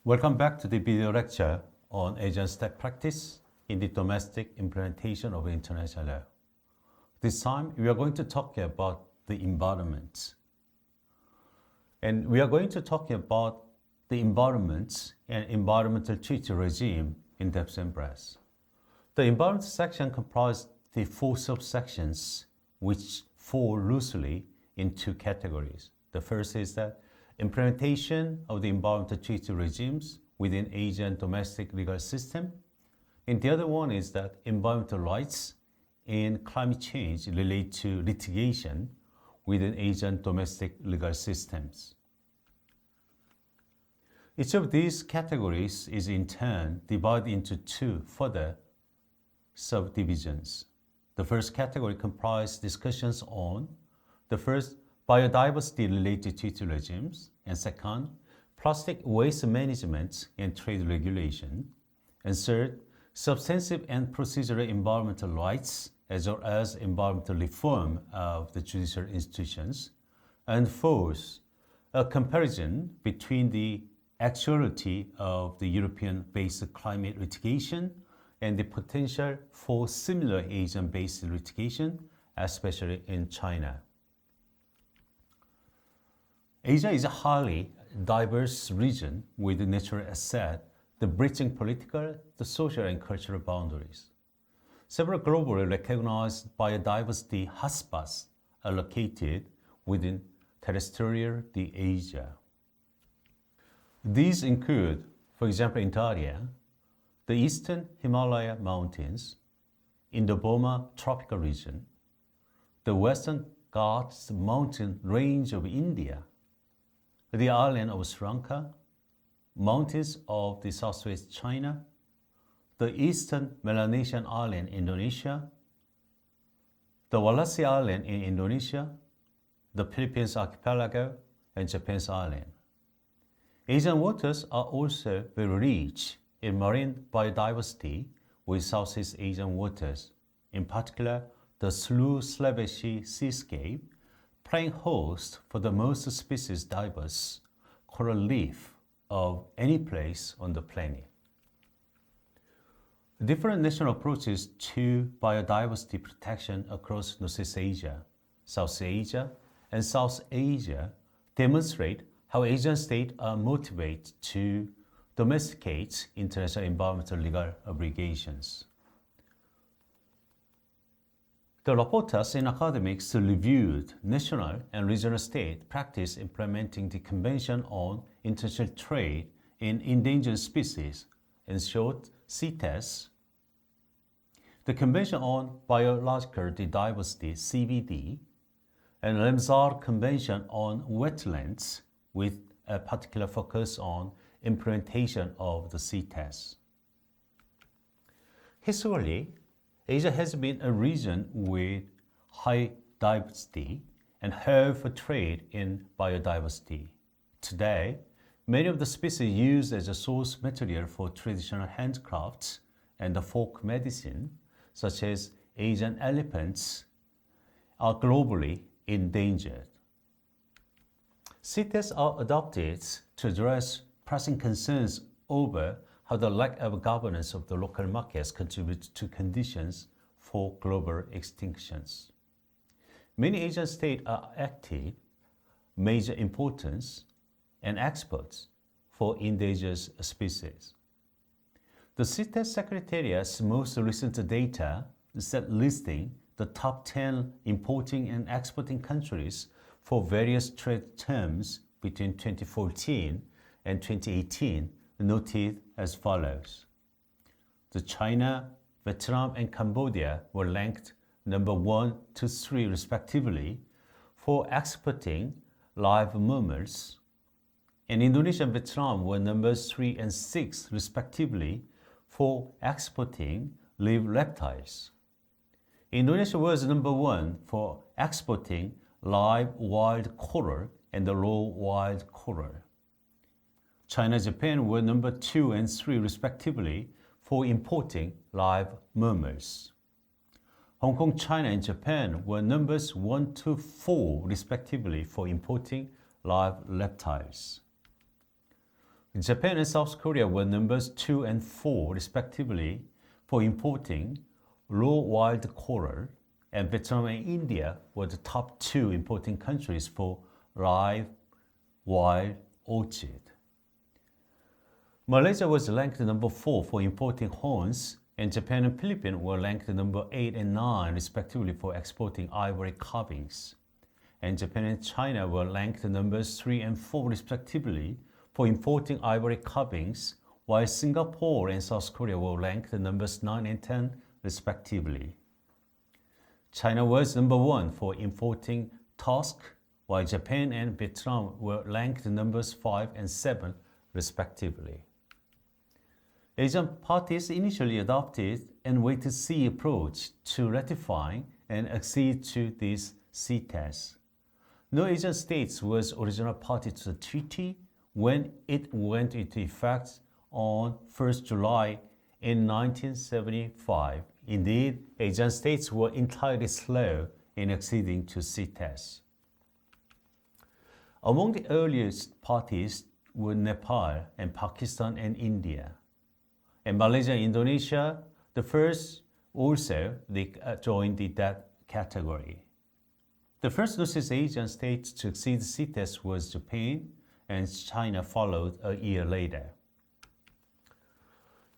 Welcome back to the video lecture on Asian state practice in the domestic implementation of international law. This time we are going to talk about the environment. And we are going to talk about the environment and environmental treaty regime in depth and breadth. The environment section comprises the 4 subsections which fall loosely in 2 categories. The first is that implementation of the environmental treaty regimes within Asian domestic legal system. And the other one is that environmental rights and climate change relate to litigation within Asian domestic legal systems. Each of these categories is in turn divided into 2 further subdivisions. The first category comprises discussions on the first, biodiversity-related treaty regimes, and second, plastic waste management and trade regulation, and third, substantive and procedural environmental rights as well as environmental reform of the judicial institutions, and fourth, a comparison between the actuality of the European-based climate litigation and the potential for similar Asian-based litigation, especially in China. Asia is a highly diverse region with natural assets, the breaching political, the social and cultural boundaries. Several globally recognized biodiversity hotspots are located within terrestrial Asia. These include, for example, in India, the eastern Himalaya mountains, in the Burma tropical region, the western Ghats mountain range of India, the island of Sri Lanka, mountains of the southwest China, the eastern Melanesian island Indonesia, the Walasi Island in Indonesia, the Philippines archipelago, and Japan's island. Asian waters are also very rich in marine biodiversity with Southeast Asian waters, in particular the Slough-Slawesi seascape, playing host for the most species diverse coral reef of any place on the planet. Different national approaches to biodiversity protection across Northeast Asia, South Asia, and South Asia demonstrate how Asian states are motivated to domesticate international environmental legal obligations. The rapporteurs and academics reviewed national and regional state practice implementing the Convention on International Trade in Endangered Species, in short, CITES, the Convention on Biological Diversity, CBD, and Ramsar Convention on Wetlands, with a particular focus on implementation of the CITES. Historically, Asia has been a region with high diversity and hub for trade in biodiversity. Today, many of the species used as a source material for traditional handcrafts and the folk medicine, such as Asian elephants, are globally endangered. CITES are adopted to address pressing concerns over how the lack of governance of the local markets contributes to conditions for global extinctions. Many Asian states are active, major importance, and experts for endangered species. The CITES Secretariat's most recent data set listing the top 10 importing and exporting countries for various trade terms between 2014 and 2018 noted as follows. The China, Vietnam, and Cambodia were ranked number 1 to 3 respectively for exporting live mammals, and Indonesia and Vietnam were numbers 3 and 6 respectively for exporting live reptiles. Indonesia was number 1 for exporting live wild coral and the raw wild coral. China and Japan were number 2 and 3 respectively for importing live mammals. Hong Kong, China, and Japan were numbers 1 to 4 respectively for importing live reptiles. Japan and South Korea were numbers 2 and 4 respectively for importing raw wild coral, and Vietnam and India were the top 2 importing countries for live wild orchid. Malaysia was ranked number 4 for importing horns, and Japan and Philippines were ranked number 8 and 9 respectively for exporting ivory carvings. And Japan and China were ranked numbers 3 and 4 respectively for importing ivory carvings, while Singapore and South Korea were ranked numbers 9 and 10 respectively. China was number 1 for importing tusk, while Japan and Vietnam were ranked numbers 5 and 7 respectively. Asian parties initially adopted an wait-to-see approach to ratifying and accede to these CITES. No Asian states was original party to the treaty when it went into effect on 1st July in 1975. Indeed, Asian states were entirely slow in acceding to CITES. Among the earliest parties were Nepal and Pakistan and India. And Malaysia and Indonesia, the first also, they joined that category. The first Southeast Asian state to accede to CITES was Japan, and China followed a year later.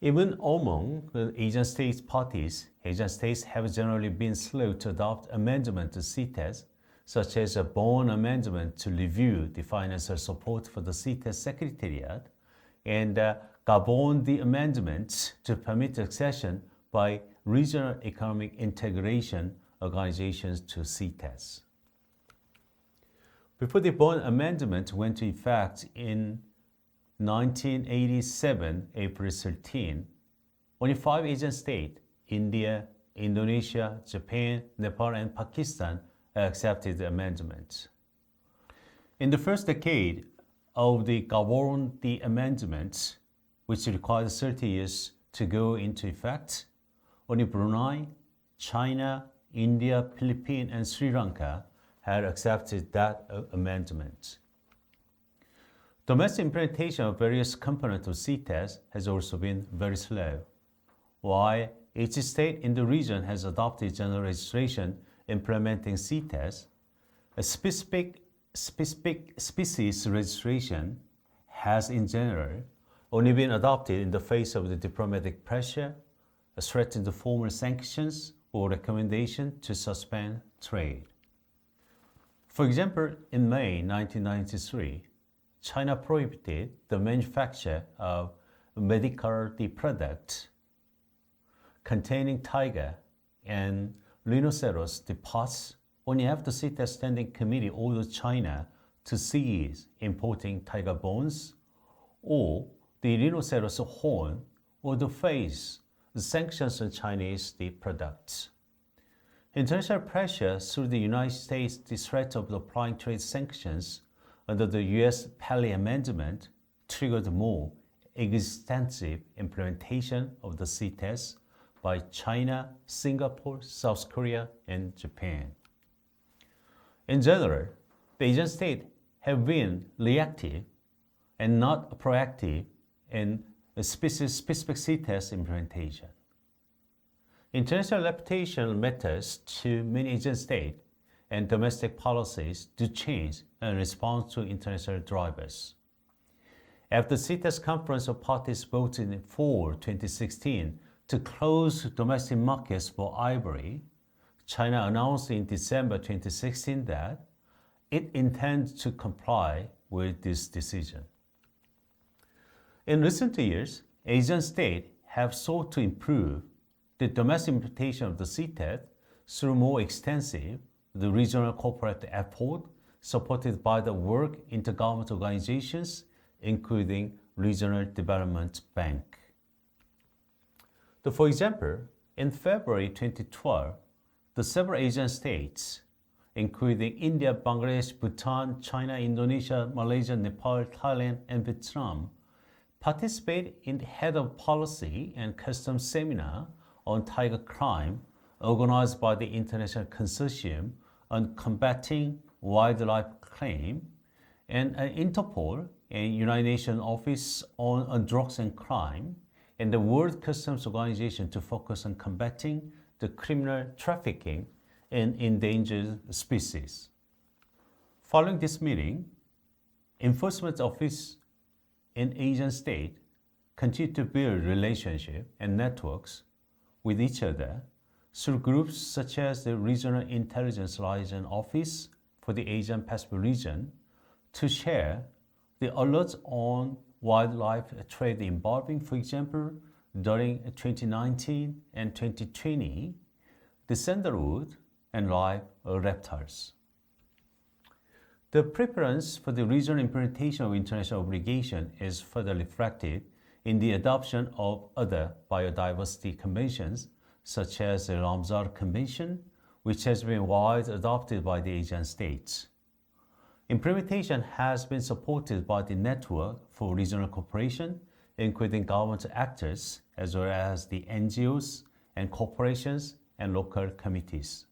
Even among the Asian states parties, Asian states have generally been slow to adopt amendments to CITES, such as a Bonn amendment to review the financial support for the CITES Secretariat, and Gabon the amendments to permit accession by regional economic integration organizations to CITES. Before the Bonn Amendment went into effect in 1987, April 13, only 5 Asian states, India, Indonesia, Japan, Nepal, and Pakistan, accepted the amendment. In the first decade of the Gabon the amendment, which required 30 years to go into effect, only Brunei, China, India, Philippines, and Sri Lanka had accepted that amendment. Domestic implementation of various components of CITES has also been very slow. While each state in the region has adopted general legislation implementing CITES, a specific species registration has in general only been adopted in the face of the diplomatic pressure, a threat to formal sanctions, or recommendation to suspend trade. For example, in May 1993, China prohibited the manufacture of medical products containing tiger and rhinoceros parts only after CITES Standing Committee ordered China to cease importing tiger bones or the rhinoceros horn or to face the sanctions on Chinese products. International pressure through the United States, the threat of applying trade sanctions under the U.S. Pali Amendment triggered more extensive implementation of the CITES by China, Singapore, South Korea, and Japan. In general, the Asian states have been reactive and not proactive in specific CITES implementation. International reputation matters to many Asian states, and domestic policies do change in response to international drivers. After CITES Conference of Parties voted in fall 2016 to close domestic markets for ivory, China announced in December 2016 that it intends to comply with this decision. In recent years, Asian states have sought to improve the domestic implementation of the CITES through more extensive regional corporate effort supported by the work intergovernmental organizations, including Regional Development Bank. For example, in February 2012, the several Asian states, including India, Bangladesh, Bhutan, China, Indonesia, Malaysia, Nepal, Thailand, and Vietnam, participated in the Head of Policy and Customs Seminar on Tiger Crime organized by the International Consortium on Combating Wildlife Crime and Interpol, a United Nations Office on Drugs and Crime, and the World Customs Organization to focus on combating the criminal trafficking in endangered species. Following this meeting, enforcement office in Asian states continue to build relationships and networks with each other through groups such as the Regional Intelligence Liaison Office for the Asian Pacific region to share the alerts on wildlife trade involving, for example, during 2019 and 2020, the sandalwood and live reptiles. The preference for the regional implementation of international obligation is further reflected in the adoption of other biodiversity conventions, such as the Ramsar Convention, which has been widely adopted by the Asian states. Implementation has been supported by the Network for Regional Cooperation, including government actors, as well as the NGOs and corporations and local committees.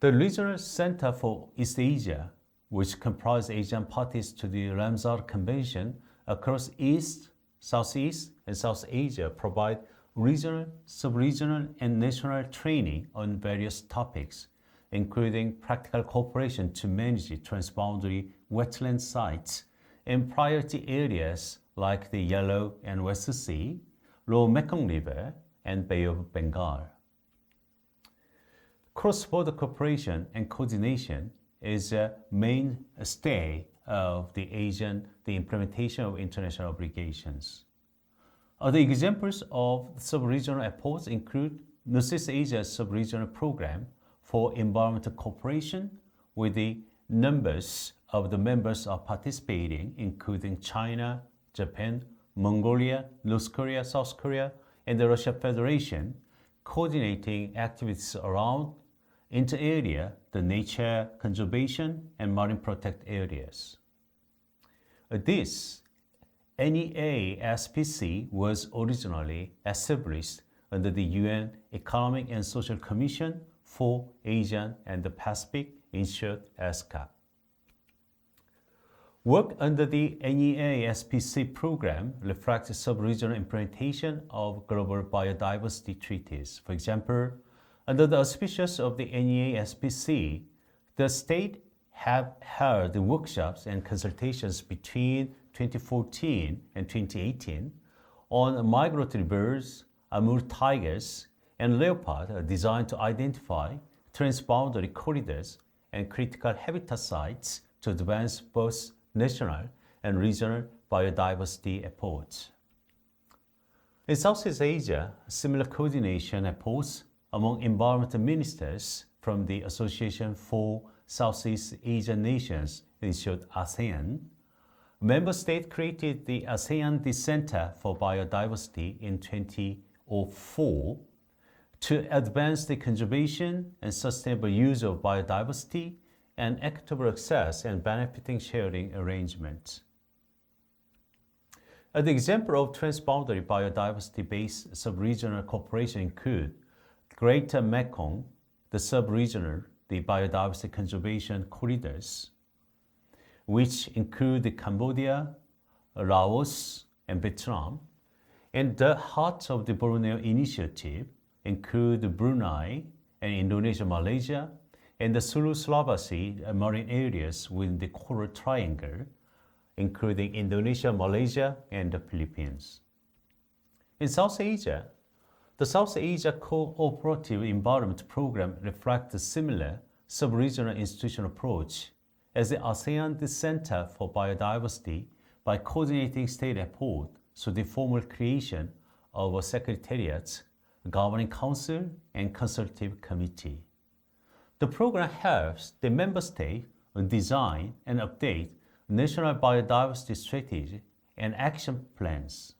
The Regional Center for East Asia, which comprises Asian parties to the Ramsar Convention across East, Southeast, and South Asia, provide regional, sub-regional, and national training on various topics, including practical cooperation to manage transboundary wetland sites in priority areas like the Yellow and West Sea, Lower Mekong River, and Bay of Bengal. Cross-border cooperation and coordination is a mainstay of the implementation of international obligations. Other examples of sub-regional efforts include Northeast Asia's sub-regional program for environmental cooperation, with the numbers of the members are participating, including China, Japan, Mongolia, North Korea, South Korea, and the Russian Federation, coordinating activities around inter-area, the nature conservation, and marine protected areas. This NEA-SPC was originally established under the UN Economic and Social Commission for Asia and the Pacific, in short ESCAP. Work under the NEA-SPC program reflects sub-regional implementation of global biodiversity treaties. For example, under the auspices of the NEA-SPC, the state have held workshops and consultations between 2014 and 2018 on migratory birds, Amur tigers, and leopard designed to identify transboundary corridors and critical habitat sites to advance both national and regional biodiversity efforts. In Southeast Asia, similar coordination efforts among environmental ministers from the Association for Southeast Asian Nations, in short ASEAN, member states created the ASEAN Center for Biodiversity in 2004 to advance the conservation and sustainable use of biodiversity and equitable access and benefiting sharing arrangements. An example of transboundary biodiversity-based sub-regional cooperation include Greater Mekong, the sub-regional, the biodiversity conservation corridors, which include Cambodia, Laos, and Vietnam, and the heart of the Borneo Initiative include Brunei and Indonesia, Malaysia, and the Sulu-Sulawesi marine areas within the Coral Triangle, including Indonesia, Malaysia, and the Philippines. In South Asia, the South Asia Cooperative Environment Program reflects a similar sub-regional institutional approach as the ASEAN Center for Biodiversity by coordinating state effort through the formal creation of a secretariat, governing council, and consultative committee. The program helps the member state design and update national biodiversity strategy and action plans.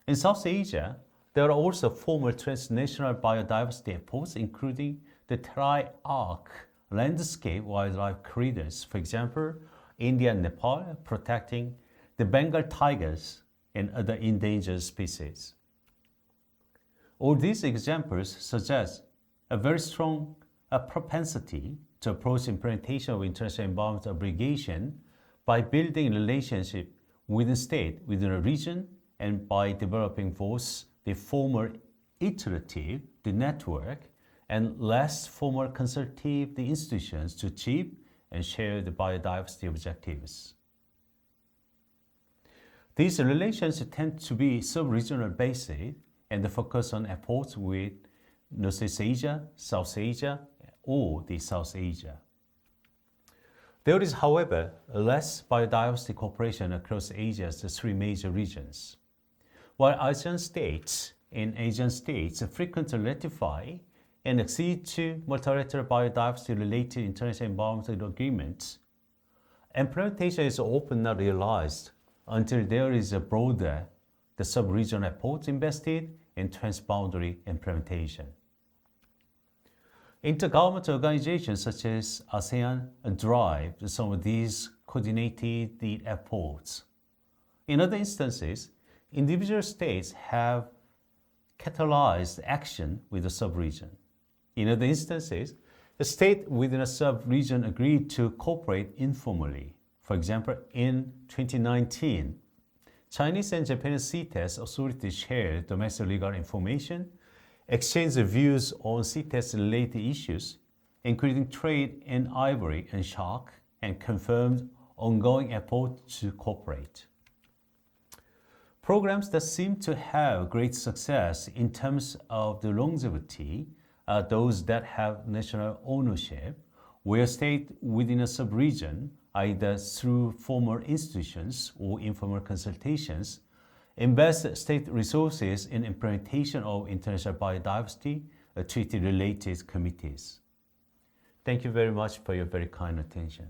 In South Asia, there are also formal transnational biodiversity efforts, including the Tri-Arc landscape wildlife corridors, for example, India and Nepal, protecting the Bengal tigers and other endangered species. All these examples suggest a very strong propensity to approach implementation of international environmental obligation by building relationship within state, within a region, and by developing both the formal iterative, the network, and less formal consultative, the institutions to achieve and share the biodiversity objectives. These relations tend to be sub-regional based and focus on efforts with Northeast Asia, South Asia, or the South Asia. There is, however, less biodiversity cooperation across Asia's three major regions. While ASEAN states and Asian states frequently ratify and accede to multilateral biodiversity-related international environmental agreements, implementation is often not realized until there is a broader, the sub-regional efforts invested in transboundary implementation. Intergovernmental organizations such as ASEAN drive some of these coordinated efforts. In other instances, individual states have catalyzed action with the sub-region. In other instances, the state within a sub-region agreed to cooperate informally. For example, in 2019, Chinese and Japanese CITES authorities shared domestic legal information, exchanged views on CITES-related issues, including trade in ivory and shark, and confirmed ongoing efforts to cooperate. Programs that seem to have great success in terms of the longevity are those that have national ownership, where states within a sub-region, either through formal institutions or informal consultations, invest state resources in implementation of international biodiversity treaty-related committees. Thank you very much for your very kind attention.